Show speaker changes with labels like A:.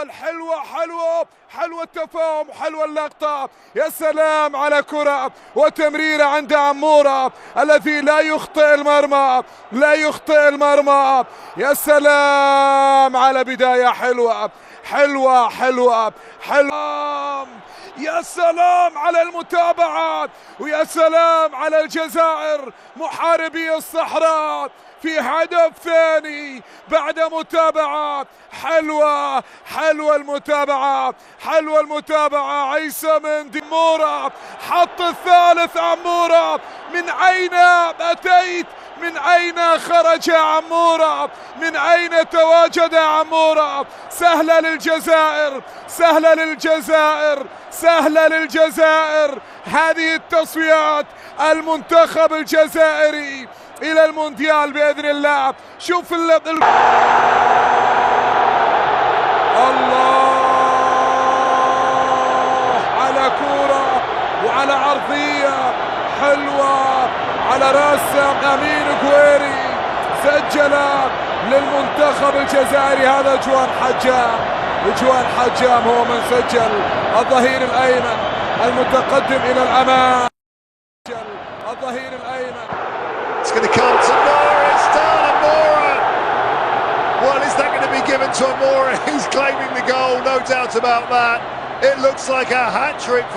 A: جوال. حلوة حلوة حلوة التفاهم، حلوة اللقطة. يا سلام على كرة وتمريرة عند عمورة الذي لا يخطئ المرمى، لا يخطئ المرمى. يا سلام على بداية حلوة حلوة حلوة حلوة. يا سلام على المتابعة، ويا سلام على الجزائر محاربي الصحراء في هدف ثاني بعد متابعة حلوة. حلوة المتابعة، حلوة المتابعة. عيسى مندي، عمورة حط الثالث. عمورة من أين أتيت؟ من أين خرج عمورة؟ من أين تواجد عمورة؟ سهلة للجزائر، سهلة للجزائر، سهلة للجزائر. هذه التصفيات، المنتخب الجزائري إلى المونديال بإذن الله. شوف الله على كورة وعلى عرضية حلوة على راس أمين غويري، سجل للمنتخب الجزائري. هذا جوان حجام، جوان حجام هو من سجل. الظهير الأيمن المتقدم إلى الأمام، الظهير الأيمن.
B: It's going to come to Moura. It's down Moura. Well, is that going to be given to Moura? He's claiming the goal, no doubt about that. It looks like a hat-trick.